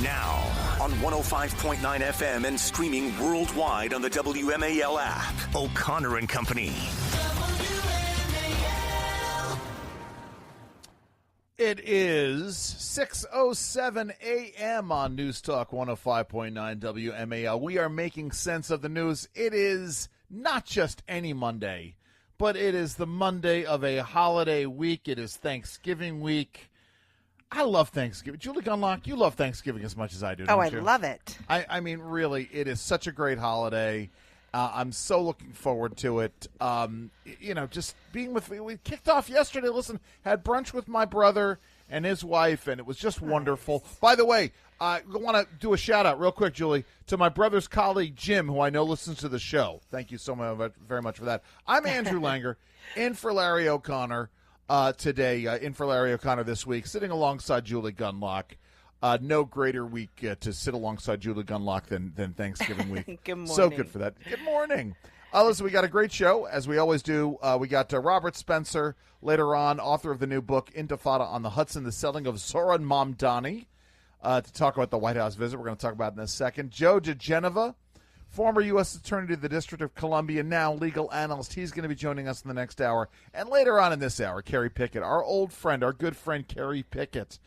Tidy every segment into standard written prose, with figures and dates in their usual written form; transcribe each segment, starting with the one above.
Now on 105.9 FM and streaming worldwide on the WMAL app. O'Connor and Company. It is 6:07 a.m. on News Talk 105.9 WMAL. We are making sense of the news. It is not just any Monday, but it is the Monday of a holiday week. It is Thanksgiving week. I love Thanksgiving. Julie Gunlock, you love Thanksgiving as much as I do, don't you? I love it. I mean, really, it is such a great holiday. I'm so looking forward to it. Just being with, we kicked off yesterday. Listen, had brunch with my brother and his wife, and it was just wonderful. By the way, I want to do a shout out real quick, Julie, to my brother's colleague, Jim, who I know listens to the show. Thank you so much, very much for that. I'm Andrew Langer, in for Larry O'Connor today, in for Larry O'Connor this week, sitting alongside Julie Gunlock. No greater week to sit alongside Julie Gunlock than Thanksgiving week. Good morning. So good for that. Good morning. Listen, we got a great show, as we always do. We got Robert Spencer later on, author of the new book, Intifada on the Hudson, The Selling of Zoran Mamdani, to talk about the White House visit. We're going to talk about it in a second. Joe DeGeneva, former U.S. Attorney to the District of Columbia, now legal analyst. He's going to be joining us in the next hour. And later on in this hour, Kerry Picket, our old friend, our good friend Kerry Picket,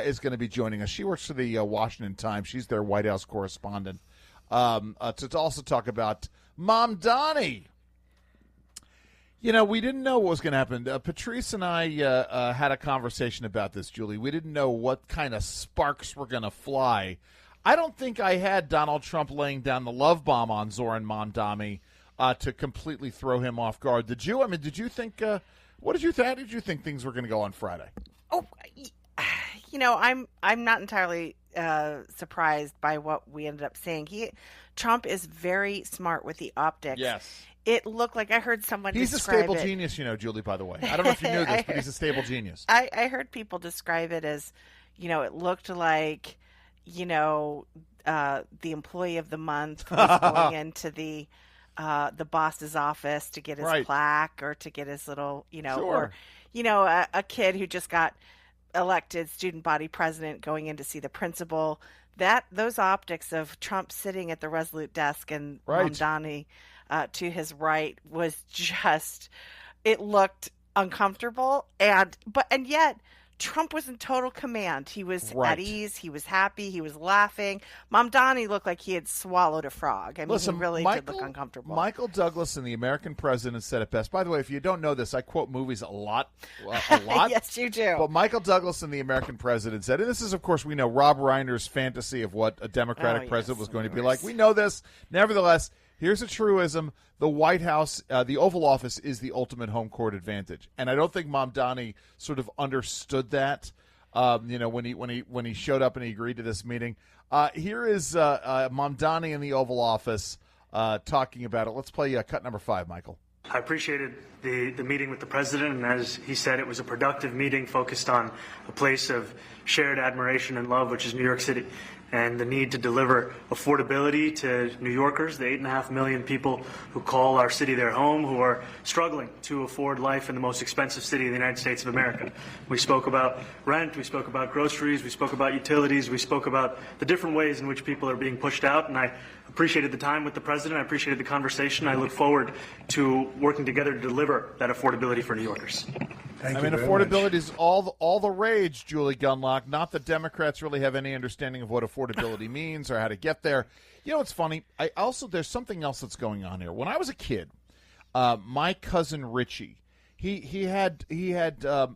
is going to be joining us. She works for the Washington Times. She's their White House correspondent. To also talk about Mamdani. You know, we didn't know what was going to happen. Patrice and I had a conversation about this, Julie. We didn't know what kind of sparks were going to fly. I don't think I had Donald Trump laying down the love bomb on Zoran Mamdani to completely throw him off guard. Did you? I mean, did you think? What did you think? How did you think things were going to go on Friday? I'm not entirely surprised by what we ended up seeing. Trump is very smart with the optics. Yes. It looked like, I heard someone describe it. He's a stable genius, Julie, by the way. I don't know if you knew this, but he's a stable genius. I heard people describe it as, it looked like, the employee of the month was going into the boss's office to get his plaque or to get his little, or, a kid who just got elected student body president going in to see the principal. Those optics of Trump sitting at the Resolute desk and Mamdani to his right was just, it looked uncomfortable, and yet Trump was in total command. He was at ease. He was happy. He was laughing. Mamdani looked like he had swallowed a frog. I mean, he really did look uncomfortable. Michael Douglas in The American President said it best. By the way, if you don't know this, I quote movies a lot. Yes, you do. But Michael Douglas in The American President said, and this is, of course, we know Rob Reiner's fantasy of what a Democratic president was going to be like. We know this. Nevertheless, here's a truism. The White House, the Oval Office, is the ultimate home court advantage. And I don't think Mamdani sort of understood that, when he showed up and he agreed to this meeting. Here is Mamdani in the Oval Office talking about it. Let's play cut number 5, Michael. I appreciated the meeting with the president, and as he said, it was a productive meeting focused on a place of shared admiration and love, which is New York City, and the need to deliver affordability to New Yorkers, the 8.5 million people who call our city their home, who are struggling to afford life in the most expensive city in the United States of America. We spoke about rent, we spoke about groceries, we spoke about utilities, we spoke about the different ways in which people are being pushed out, and I appreciated the time with the president. I appreciated the conversation. I look forward to working together to deliver that affordability for New Yorkers. Affordability is all the rage, Julie Gunlock. Not that Democrats really have any understanding of what affordability means or how to get there. You know, it's funny. There's something else that's going on here. When I was a kid, my cousin Richie, he had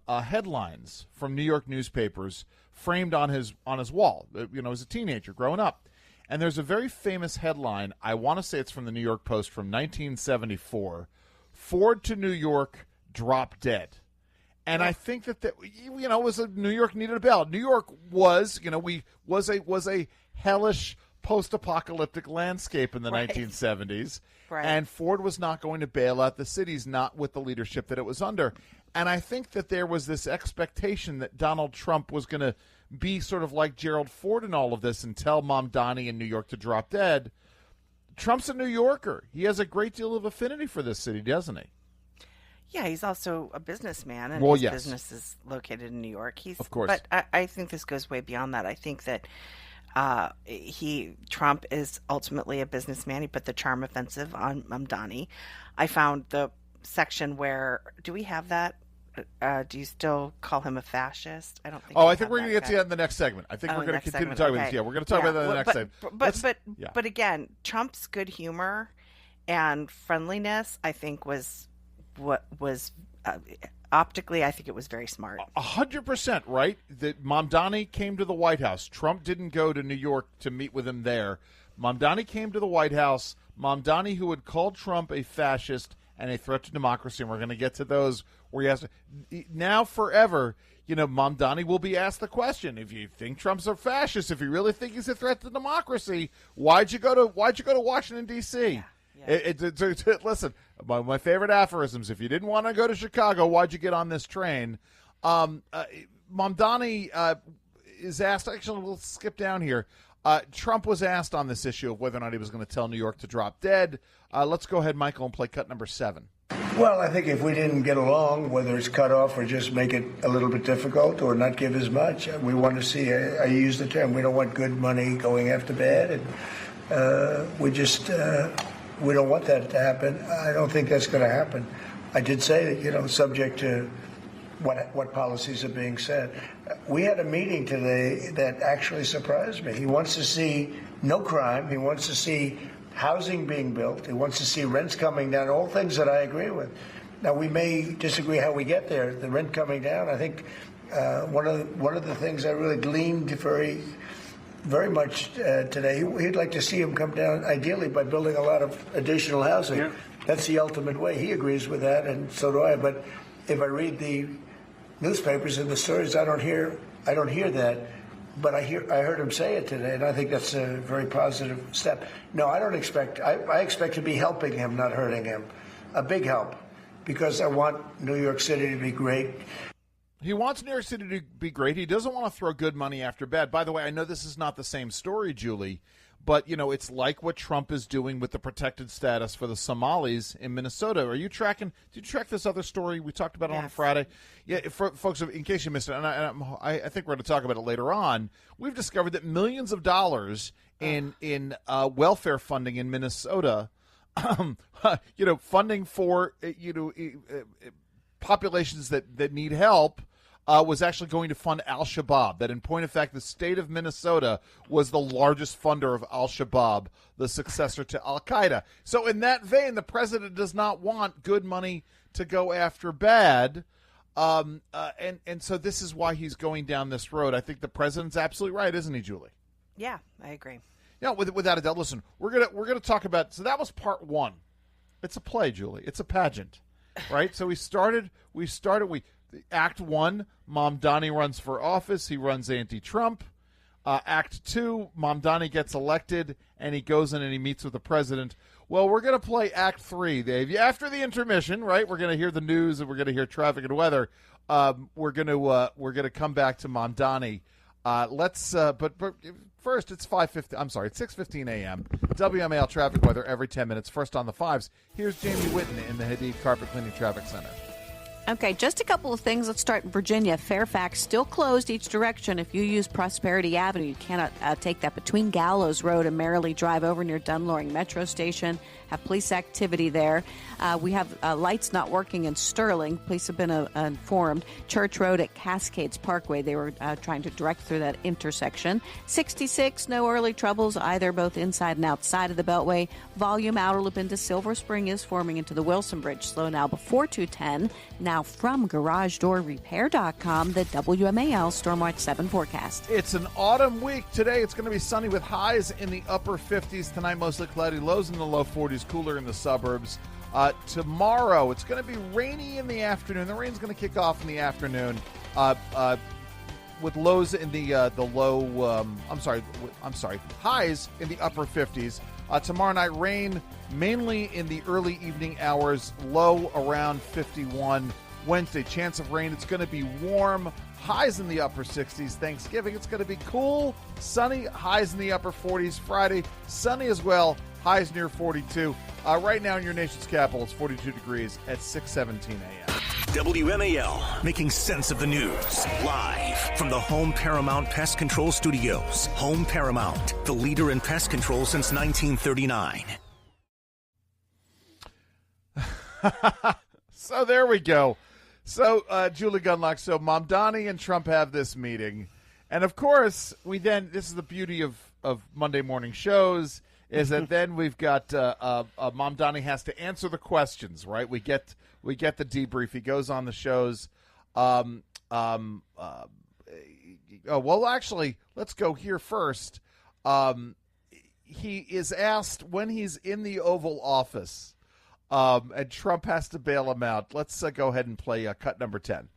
headlines from New York newspapers framed on his wall. As a teenager growing up. And there's a very famous headline, I want to say it's from the New York Post from 1974, Ford to New York, drop dead. And I think that was New York needed a bailout. New York was a hellish post-apocalyptic landscape in the 1970s. Right. And Ford was not going to bail out the cities, not with the leadership that it was under. And I think that there was this expectation that Donald Trump was going to be sort of like Gerald Ford in all of this and tell Mamdani in New York to drop dead. Trump's a New Yorker. He has a great deal of affinity for this city, doesn't he? Yeah, he's also a businessman, and his business is located in New York. Of course. But I think this goes way beyond that. I think that Trump is ultimately a businessman. He put the charm offensive on Mamdani. I found the section where, do we have that? Do you still call him a fascist? I don't think. Oh, I think we're going to get to that in the next segment. I think we're going to continue to talk about this. Yeah, we're going to talk about that in the next segment. But again, Trump's good humor and friendliness, I think, was what was optically, I think it was very smart. 100%, right? That Mamdani came to the White House. Trump didn't go to New York to meet with him there. Mamdani came to the White House. Mamdani, who had called Trump a fascist and a threat to democracy, and we're going to get to those where he has to. Now forever, Mamdani will be asked the question: if you think Trump's a fascist, if you really think he's a threat to democracy, why'd you go to Washington D.C.? Yeah. Listen, my favorite aphorisms: if you didn't want to go to Chicago, why'd you get on this train? Mamdani is asked. Actually, we'll skip down here. Trump was asked on this issue of whether or not he was going to tell New York to drop dead. Let's go ahead, Michael, and play cut number 7. Well, I think if we didn't get along, whether it's cut off or just make it a little bit difficult or not give as much, we want to see, I use the term, we don't want good money going after bad. And we don't want that to happen. I don't think that's going to happen. I did say that, subject to what policies are being said. We had a meeting today that actually surprised me. He wants to see no crime. He wants to see housing being built. He wants to see rents coming down, all things that I agree with. Now, we may disagree how we get there. The rent coming down, I think one of the things I really gleaned very much today, he'd like to see him come down, ideally, by building a lot of additional housing. Yeah. That's the ultimate way. He agrees with that, and so do I. But if I read the newspapers and the stories, I don't hear that. But I heard him say it today, and I think that's a very positive step. No, I don't expect. I expect to be helping him, not hurting him. A big help, because I want New York City to be great. He wants New York City to be great. He doesn't want to throw good money after bad. By the way, I know this is not the same story, Julie, but, it's like what Trump is doing with the protected status for the Somalis in Minnesota. Are you tracking? Did you track this other story? We talked about it on Friday. Yeah, for folks, in case you missed it, and I think we're going to talk about it later on, we've discovered that millions of dollars in welfare funding in Minnesota, funding for, populations that need help, was actually going to fund al-Shabaab. That, in point of fact, the state of Minnesota was the largest funder of al-Shabaab, the successor to al-Qaeda. So in that vein, the president does not want good money to go after bad. And so this is why he's going down this road. I think the president's absolutely right, isn't he, Julie? Yeah, I agree. Yeah, without a doubt. Listen, we're gonna talk about. So that was part 1. It's a play, Julie. It's a pageant, right? So we started. Act 1, Mamdani runs for office. He runs anti-Trump. Act 2, Mamdani gets elected, and he goes in and he meets with the president. Well, we're going to play Act 3, Dave. After the intermission, right? We're going to hear the news and we're going to hear traffic and weather. We're going to come back to Mamdani. But first, it's 5:50. I'm sorry, it's 6:15 a.m. WMAL traffic weather every 10 minutes. First on the 5s. Here's Jamie Whitten in the Hadid Carpet Cleaning Traffic Center. Okay, just a couple of things. Let's start in Virginia. Fairfax still closed each direction. If you use Prosperity Avenue, you cannot take that between Gallows Road and Merrily Drive over near Dunloring Metro Station. Have police activity there. We have lights not working in Sterling. Police have been informed. Church Road at Cascades Parkway. They were trying to direct through that intersection. 66, no early troubles either, both inside and outside of the Beltway. Volume outer loop into Silver Spring is forming into the Wilson Bridge. Slow now before 210. Now from GarageDoorRepair.com, the WMAL Stormwatch 7 forecast. It's an autumn week. Today it's going to be sunny with highs in the upper 50s. Tonight mostly cloudy, lows in the low 40s, cooler in the suburbs. Tomorrow it's going to be rainy in the afternoon. The rain's going to kick off in the afternoon with lows in the highs in the upper 50s. Tomorrow night, rain mainly in the early evening hours, low around 51. Wednesday, chance of rain. It's going to be warm, highs in the upper 60s. Thanksgiving, it's going to be cool, sunny, highs in the upper 40s. Friday, sunny as well, highs near 42. Right now in your nation's capital, it's 42 degrees at 6:17 a.m. WMAL, making sense of the news. Live from the Home Paramount Pest Control Studios. Home Paramount, the leader in pest control since 1939. So there we go. So, Julie Gunlock, so Mamdani and Trump have this meeting. And, of course, this is the beauty of Monday morning shows, is that then we've got Mamdani has to answer the questions, right? We get the debrief. He goes on the shows. Well, actually, let's go here first. He is asked when he's in the Oval Office, and Trump has to bail him out. Let's go ahead and play cut number 10.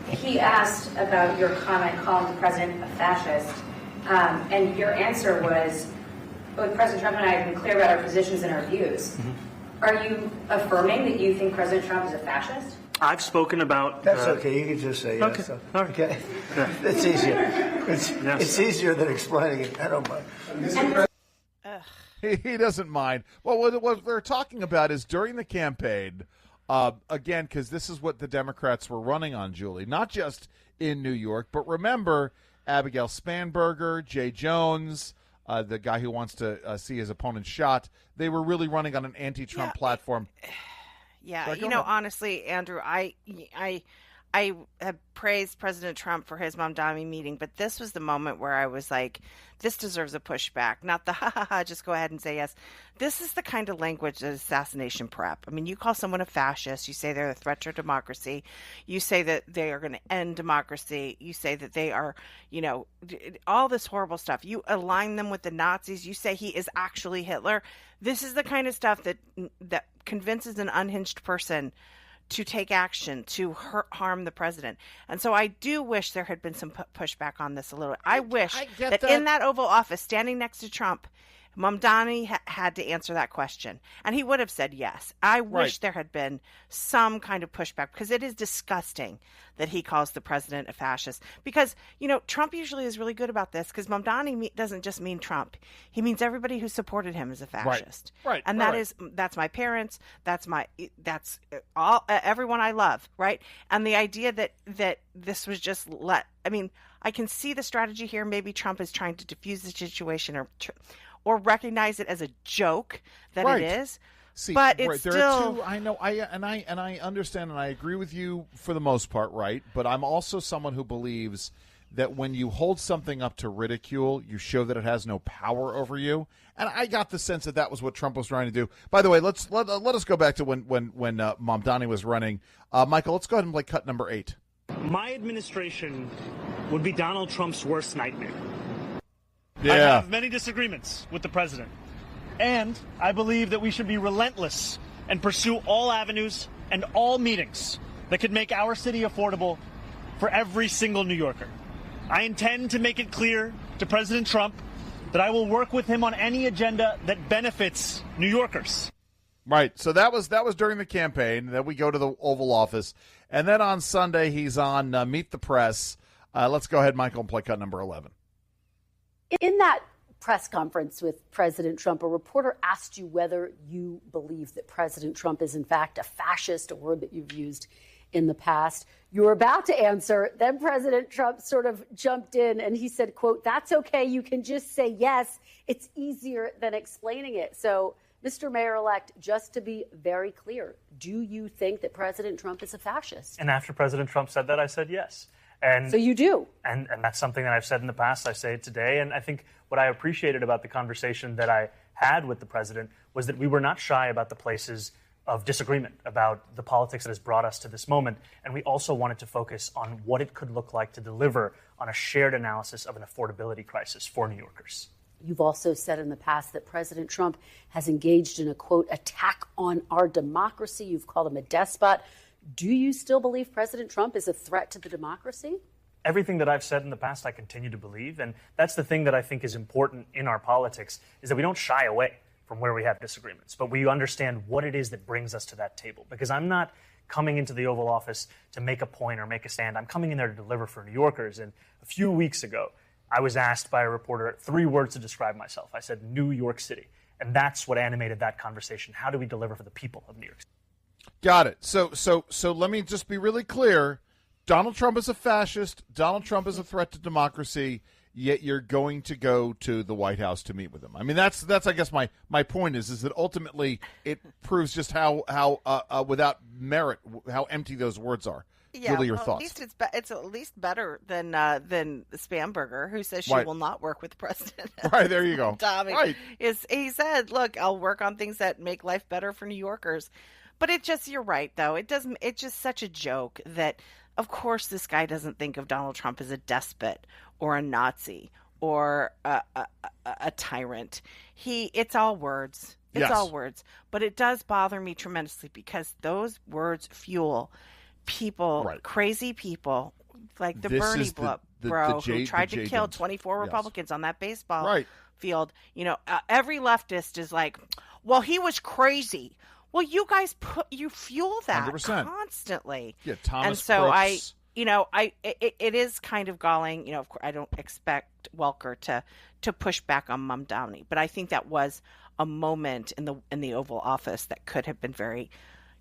He asked about your comment calling the president a fascist, and your answer was, both President Trump and I have been clear about our positions and our views. Mm-hmm. Are you affirming that you think President Trump is a fascist? I've spoken about... That's okay. You can just say yes. Okay. All right. Okay. It's easier. It's easier than explaining it. I don't mind. He doesn't mind. Well, what they're talking about is during the campaign, again, because this is what the Democrats were running on, Julie, not just in New York, but remember Abigail Spanberger, Jay Jones, the guy who wants to see his opponent shot. They were really running on an anti-Trump platform. Yeah, honestly, Andrew, I have praised President Trump for his Mamdani meeting, but this was the moment where I was like, this deserves a pushback, not the ha, just go ahead and say yes. This is the kind of language that is assassination prep. I mean, you call someone a fascist, you say they're a threat to democracy, you say that they are going to end democracy, you say that they are, all this horrible stuff. You align them with the Nazis, you say he is actually Hitler. This is the kind of stuff that convinces an unhinged person to take action to harm the president. And so I do wish there had been some pushback on this a little. I wish that in that Oval Office, standing next to Trump, Mamdani had to answer that question. And he would have said yes. I wish there had been some kind of pushback, because it is disgusting that he calls the president a fascist. Because, Trump usually is really good about this, because Mamdani doesn't just mean Trump. He means everybody who supported him as a fascist. Right. And that's my parents. That's all everyone I love. Right. And the idea that this was just I can see the strategy here. Maybe Trump is trying to diffuse the situation or recognize it as a joke that it is. See, but it's there still... are two. I know. I understand, and I agree with you for the most part, right? But I'm also someone who believes that when you hold something up to ridicule, you show that it has no power over you. And I got the sense that was what Trump was trying to do. By the way, let us go back to when Mamdani was running. Michael, let's go ahead and play cut number 8. My administration would be Donald Trump's worst nightmare. Yeah. I have many disagreements with the president, and I believe that we should be relentless and pursue all avenues and all meetings that could make our city affordable for every single New Yorker. I intend to make it clear to President Trump that I will work with him on any agenda that benefits New Yorkers. Right. So that was during the campaign. Then we go to the Oval Office, and then on Sunday he's on Meet the Press. Let's go ahead, Michael, and play cut number 11. In that press conference with President Trump, a reporter asked you whether you believe that President Trump is in fact a fascist, a word that you've used in the past. You were about to answer. Then President Trump sort of jumped in and he said, quote, "That's okay. You can just say yes. It's easier than explaining it." So, Mr. Mayor-elect, just to be very clear, do you think that President Trump is a fascist? And after President Trump said that, I said yes. And so you do. And that's something that I've said in the past. I say it today. And I think what I appreciated about the conversation that I had with the president was that we were not shy about the places of disagreement, about the politics that has brought us to this moment. And we also wanted to focus on what it could look like to deliver on a shared analysis of an affordability crisis for New Yorkers. You've also said in the past that President Trump has engaged in a, quote, attack on our democracy. You've called him a despot. Do you still believe President Trump is a threat to the democracy? Everything that I've said in the past, I continue to believe. And that's the thing that I think is important in our politics, is that we don't shy away from where we have disagreements, but we understand what it is that brings us to that table. Because I'm not coming into the Oval Office to make a point or make a stand. I'm coming in there to deliver for New Yorkers. And a few weeks ago, I was asked by a reporter 3 words to describe myself. I said, New York City. And that's what animated that conversation. How do we deliver for the people of New York City? Got it. So let me just be really clear. Donald Trump is a fascist. Donald Trump is a threat to democracy. Yet you're going to go to the White House to meet with him. I mean, that's I guess my point is that ultimately it proves just how without merit, how empty those words are. Yeah, Julie, your well, thoughts? at least it's at least better than Spamberger, who says she Right. will not work with the president. Right, there you go. Tommy Right. he said, "Look, I'll work on things that make life better for New Yorkers." But you're right though. It's just such a joke that, of course, this guy doesn't think of Donald Trump as a despot or a Nazi or a tyrant. It's all words. It's Yes. all words. But it does bother me tremendously because those words fuel people, Right. crazy people like the This Bernie is the bro J- who tried the to J kill dubs. 24 Yes. Republicans on that baseball Right. field. Every leftist is like, well, he was crazy. Well, you guys you fuel that 100%. constantly. Yeah, Thomas And so Crooks. it is kind of galling. Of course, I don't expect Welker to push back on Mamdani, but I think that was a moment in the Oval Office that could have been very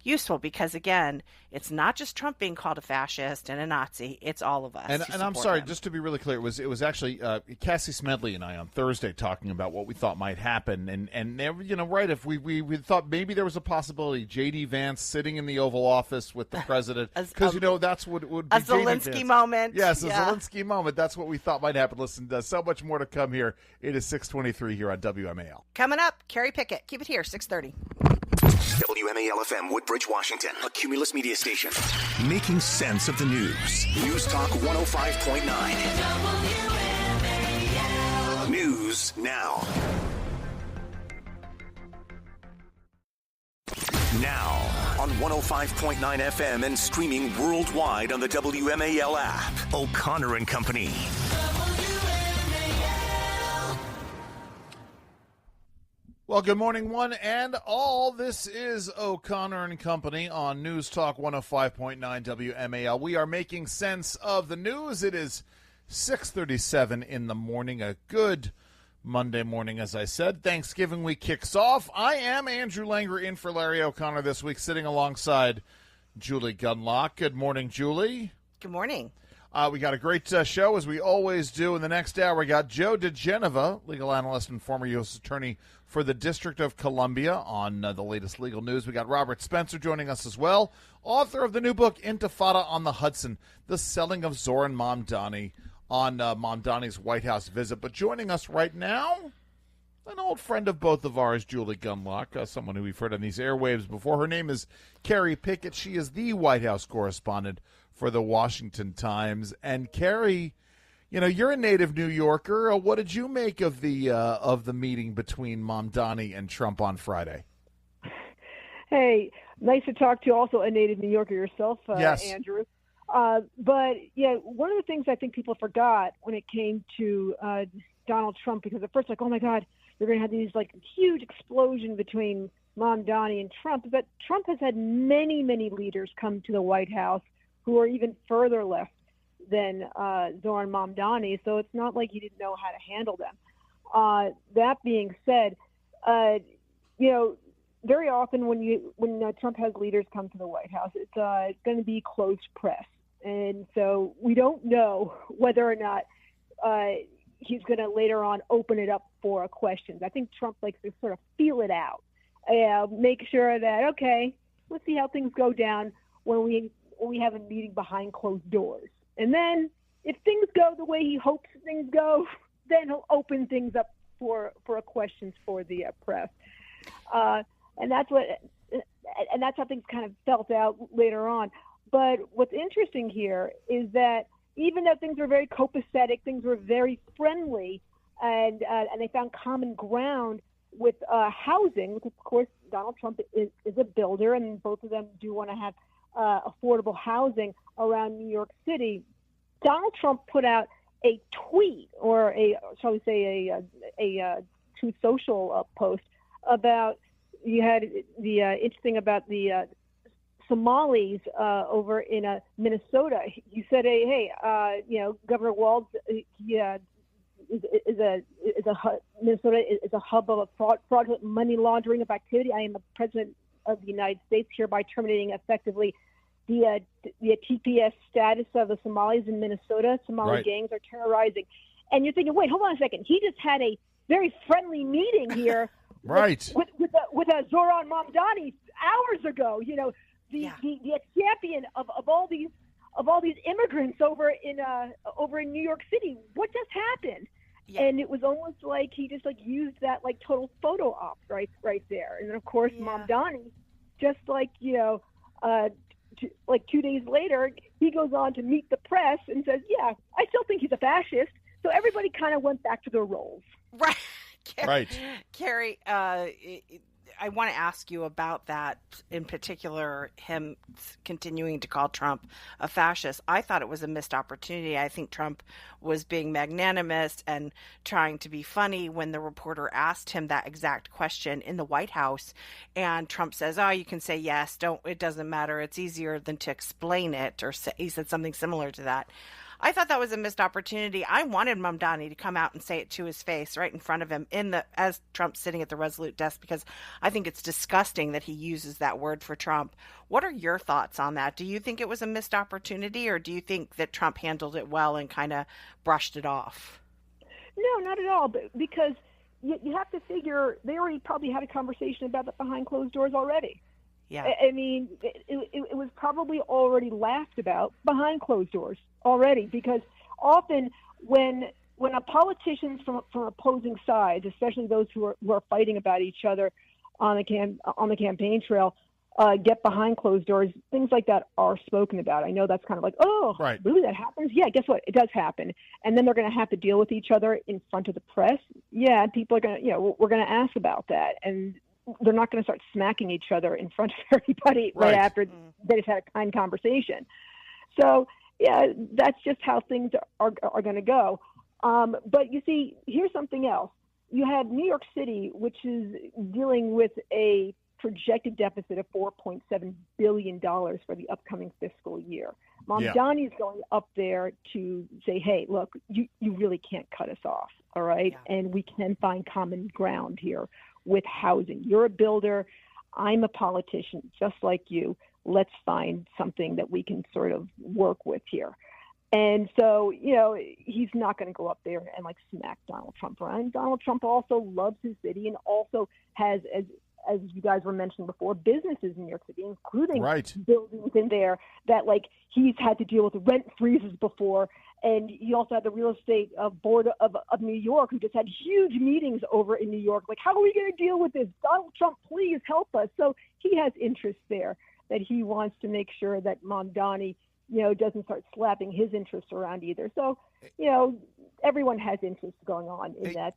useful because, again, it's not just Trump being called a fascist and a Nazi; it's all of us. And who I'm support sorry, him. just to be really clear, it was actually Cassie Smedley and I on Thursday talking about what we thought might happen, and right, if we thought maybe there was a possibility J.D. Vance sitting in the Oval Office with the president, because that's what it would be. A Zelensky moment. Yes, a Yeah. Zelensky moment. That's what we thought might happen. Listen, there's so much more to come here. It is 6:23 here on WMAL. Coming up, Kerry Picket. Keep it here, 6:30. WMAL-FM Woodbridge, Washington, a Cumulus media station. Making sense of the news. News Talk 105.9. News now. Now on 105.9 FM and streaming worldwide on the WMAL app. O'Connor and Company. Well, good morning, one and all. This is O'Connor and Company on News Talk 105.9 WMAL. We are making sense of the news. It is 6:37 in the morning, a good Monday morning, as I said. Thanksgiving week kicks off. I am Andrew Langer in for Larry O'Connor this week, sitting alongside Julie Gunlock. Good morning, Julie. Good morning. We got a great show, as we always do. In the next hour, we got Joe DeGeneva, legal analyst and former U.S. attorney for the District of Columbia, on the latest legal news. We got Robert Spencer joining us as well, author of the new book, Intifada on the Hudson, The Selling of Zoran Mamdani, on Mamdani's White House visit. But joining us right now, an old friend of both of ours, Julie Gunlock, someone who we've heard on these airwaves before. Her name is Kerry Picket. She is the White House correspondent for the Washington Times. And Kerry, you're a native New Yorker. What did you make of the meeting between Mamdani and Trump on Friday? Hey, nice to talk to you. Also a native New Yorker yourself, Yes. Andrew. But yeah, one of the things I think people forgot when it came to Donald Trump, because at first, like, oh my God, you're going to have these like huge explosion between Mamdani and Trump, is that Trump has had many, many leaders come to the White House who are even further left than Zoran Mamdani. So it's not like he didn't know how to handle them. That being said, very often when Trump has leaders come to the White House, it's going to be closed press. And so we don't know whether or not he's going to later on open it up for questions. I think Trump likes to sort of feel it out, make sure that, okay, let's see how things go down when we have a meeting behind closed doors. And then if things go the way he hopes things go, then he'll open things up for questions for the press. And that's how things kind of felt out later on. But what's interesting here is that even though things were very copacetic, things were very friendly, and they found common ground with housing, which of course Donald Trump is a builder, and both of them do want to have affordable housing around New York City. Donald Trump put out a tweet, or shall we say a Truth Social post about, you had the interesting about the Somalis over in Minnesota. You said, "Hey, Governor Walz, Minnesota is a hub of fraudulent money laundering of activity. I am the president of the United States, hereby terminating effectively the TPS status of the Somalis in Minnesota. Somali gangs are terrorizing. And you're thinking, wait, hold on a second. He just had a very friendly meeting here with Zoran Mamdani hours ago. You know, the champion of all these immigrants over in New York City. What just happened? Yeah. And it was almost like he just used that total photo op right there. And then of course Mamdani, just 2 days later, he goes on to meet the press and says, "Yeah, I still think he's a fascist." So everybody kind of went back to their roles. Right. Right. Kerry, I want to ask you about that, in particular, him continuing to call Trump a fascist. I thought it was a missed opportunity. I think Trump was being magnanimous and trying to be funny when the reporter asked him that exact question in the White House. And Trump says, "Oh, you can say yes. It doesn't matter. It's easier than to explain it." Or he said something similar to that. I thought that was a missed opportunity. I wanted Mamdani to come out and say it to his face right in front of him as Trump's sitting at the Resolute desk, because I think it's disgusting that he uses that word for Trump. What are your thoughts on that? Do you think it was a missed opportunity, or do you think that Trump handled it well and kind of brushed it off? No, not at all. Because you have to figure they already probably had a conversation about that behind closed doors already. Yeah. I mean, it was probably already laughed about behind closed doors already, because often when politicians from opposing sides, especially those who are fighting about each other on the campaign trail, get behind closed doors, things like that are spoken about. I know that's kind of like, oh, right. Really, that happens? Yeah, guess what? It does happen. And then they're going to have to deal with each other in front of the press. Yeah, people are going to, we're going to ask about that. And they're not going to start smacking each other in front of everybody right after they just had a kind conversation. So, yeah, that's just how things are going to go. But you see, here's something else. You have New York City, which is dealing with a projected deficit of $4.7 billion for the upcoming fiscal year. Mamdani is going up there to say, hey, look, you really can't cut us off, all right? Yeah. And we can find common ground here with housing. You're a builder. I'm a politician just like you. Let's find something that we can sort of work with here. And so, he's not going to go up there and smack Donald Trump around. Donald Trump also loves his city and also has, as you guys were mentioning before, businesses in New York City, including buildings in there that he's had to deal with rent freezes before. And you also had the real estate board of New York, who just had huge meetings over in New York. How are we going to deal with this? Donald Trump, please help us. So he has interests there that he wants to make sure that Mamdani, doesn't start slapping his interests around either. So, everyone has interests going on in that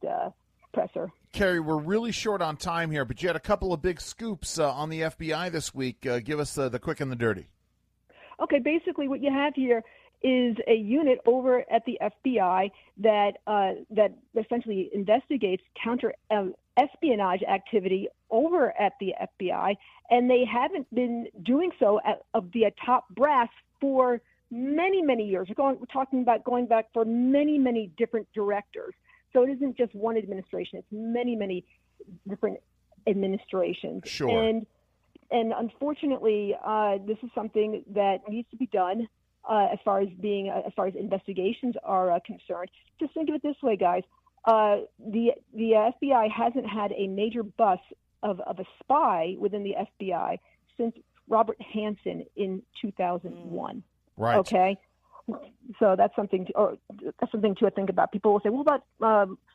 presser. Kerry, we're really short on time here, but you had a couple of big scoops on the FBI this week. Give us the quick and the dirty. Okay, basically what you have here is a unit over at the FBI that essentially investigates counter espionage activity over at the FBI, and they haven't been doing so of the top brass for many, many years. We're talking about going back for many, many different directors. So it isn't just one administration; it's many, many different administrations. Sure. And unfortunately, this is something that needs to be done. As far as investigations are concerned, just think of it this way, guys. The FBI hasn't had a major bust of a spy within the FBI since Robert Hansen in 2001. Right. Okay. So that's something to think about. People will say, "Well, about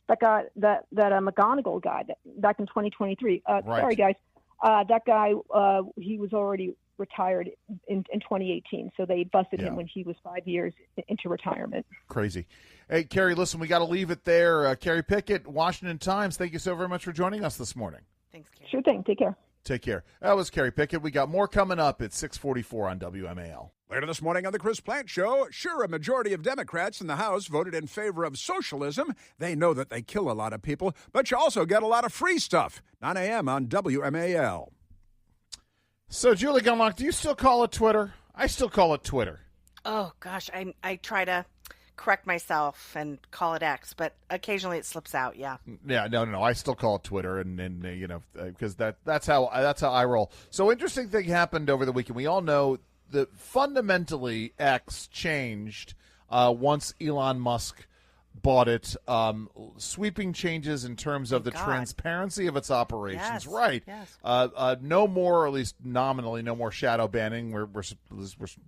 that guy, that McGonigal guy back in 2023." Sorry, guys. That guy, he was already retired in 2018, so they busted him when he was 5 years into retirement. Crazy. Hey, Kerry, listen, we got to leave it there. Kerry Picket, Washington Times, thank you so very much for joining us this morning. Thanks, Kerry. Sure thing. Take care. Take care. That was Kerry Picket. We got more coming up at 6:44 on WMAL. Later this morning on The Chris Plant Show, sure, a majority of Democrats in the House voted in favor of socialism. They know that they kill a lot of people, but you also get a lot of free stuff. 9 a.m. on WMAL. So, Julie Gunlock, do you still call it Twitter? I still call it Twitter. Oh, gosh. I try to correct myself and call it X, but occasionally it slips out. Yeah. Yeah, no. I still call it Twitter, and because that's how I roll. So interesting thing happened over the weekend. We all know that fundamentally X changed once Elon Musk bought it. Sweeping changes in terms of the transparency of its operations. Yes, right. yes. No more, or at least nominally, no more shadow banning. We're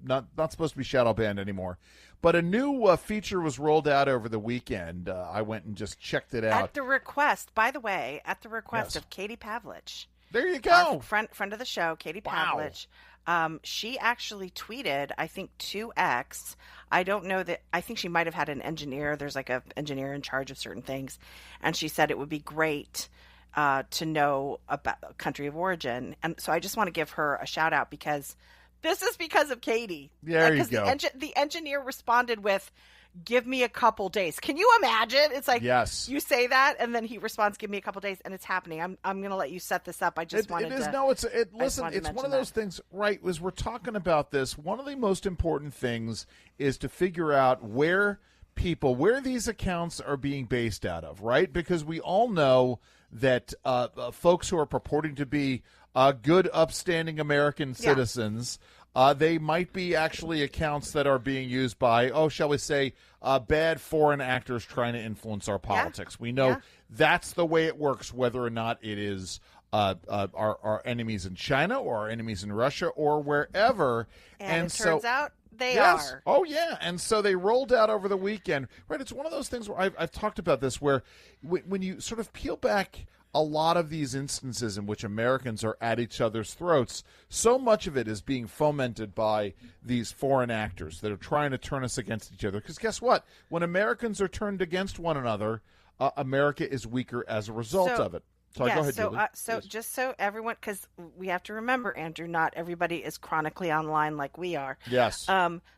not supposed to be shadow banned anymore. But a new feature was rolled out over the weekend. I went and just checked it out. At the request, by the way, Yes. of Katie Pavlich. There you go. Our friend of the show, Katie Wow. Pavlich. She actually tweeted, I think, to X. I don't know that. I think she might have had an engineer. There's like an engineer in charge of certain things. And she said it would be great to know about country of origin. And so I just want to give her a shout out because this is because of Katie. There you go. The engineer responded with, "Give me a couple days." Can you imagine? It's like, yes, you say that, and then he responds, "Give me a couple days," and it's happening. I'm going to let you set this up. I just wanted to. Listen, it's one of those things, right? As we're talking about this, one of the most important things is to figure out where these accounts are being based out of, right? Because we all know that folks who are purporting to be good, upstanding American citizens. They might be actually accounts that are being used by, shall we say, bad foreign actors trying to influence our politics. We know that's the way it works, whether or not it is our enemies in China or our enemies in Russia or wherever. And it turns out they are. Oh, yeah. And so they rolled out over the weekend. Right. It's one of those things where I've talked about this, where when you sort of peel back a lot of these instances in which Americans are at each other's throats, so much of it is being fomented by these foreign actors that are trying to turn us against each other. Because guess what? When Americans are turned against one another, America is weaker as a result of it. So go ahead, Julie. Just so everyone, because we have to remember, Andrew, not everybody is chronically online like we are. Yes.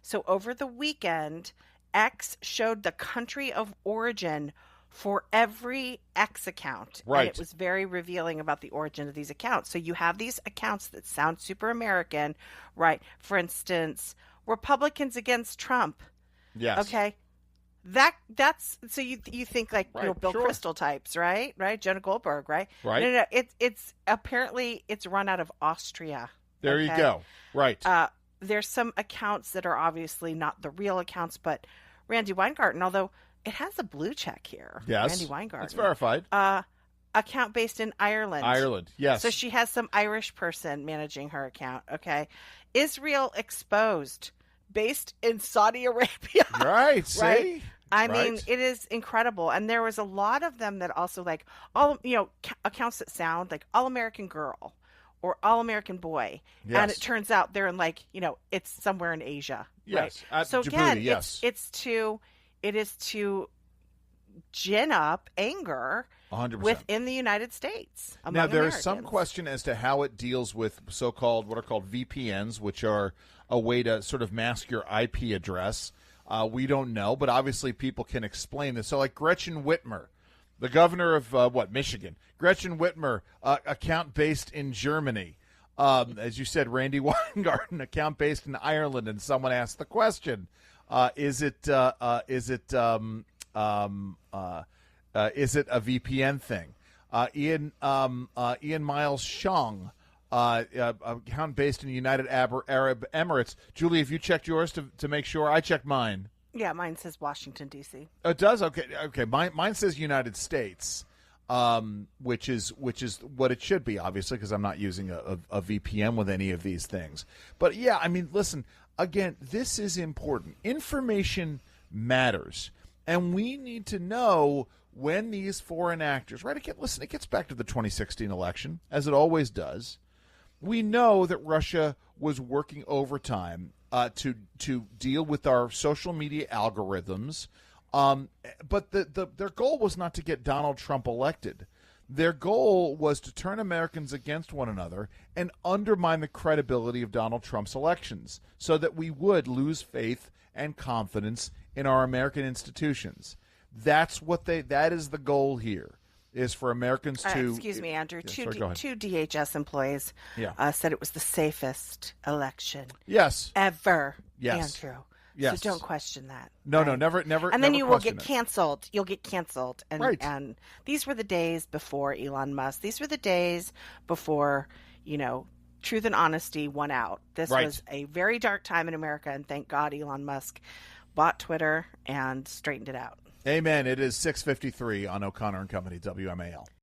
So over the weekend, X showed the country of origin for every X account. Right. And it was very revealing about the origin of these accounts. So you have these accounts that sound super American, right? For instance, Republicans against Trump. Yes. Okay. That's so you think like Right, Bill sure. Kristol types, right? Jonah Goldberg, right? Right. No. It's apparently it's run out of Austria. There you okay? go. Right. There's some accounts that are obviously not the real accounts, but Randy Weingarten, although it has a blue check here. Yes. Randy Weingarten. It's verified. Account based in Ireland. Ireland, yes. So she has some Irish person managing her account. Okay. Israel Exposed, based in Saudi Arabia. Right. See? Right? I Right. mean, it is incredible. And there was a lot of them that also like accounts that sound like All American Girl or All American Boy. Yes. And it turns out they're in like, it's somewhere in Asia. Yes. Right? At So Djibouti, again, yes. it is to gin up anger 100%. within the United States. Now, there is some Americans. question as to how it deals with what are called VPNs, which are a way to sort of mask your IP address. We don't know, but obviously people can explain this. So like Gretchen Whitmer, the governor of Michigan. Gretchen Whitmer, account based in Germany. As you said, Randy Weingarten, account based in Ireland. And someone asked the question, is it a VPN thing? Ian Miles Shong, account based in the United Arab Emirates. Julie, have you checked yours to make sure? I checked mine. Yeah, mine says Washington, D.C. It does? Okay. Mine says United States, which is what it should be, obviously, because I'm not using a VPN with any of these things. But, yeah, I mean, listen, again, this is important. Information matters. And we need to know when these foreign actors, right? It gets back to the 2016 election, as it always does. We know that Russia was working overtime to deal with our social media algorithms, but their goal was not to get Donald Trump elected. Their goal was to turn Americans against one another and undermine the credibility of Donald Trump's elections so that we would lose faith and confidence in our American institutions. That is the goal here, is for Americans to... excuse me, Andrew. Yeah, Two DHS employees said it was the safest election Yes. ever, Yes. Andrew. Yes. So don't question that. No, right? never. And then never you will question get it. canceled. You'll get canceled. And, Right. and these were the days before Elon Musk. These were the days before, truth and honesty won out. This Right. was a very dark time in America, and thank God Elon Musk bought Twitter and straightened it out. Amen. It is 6:53 on O'Connor and Company, WMAL.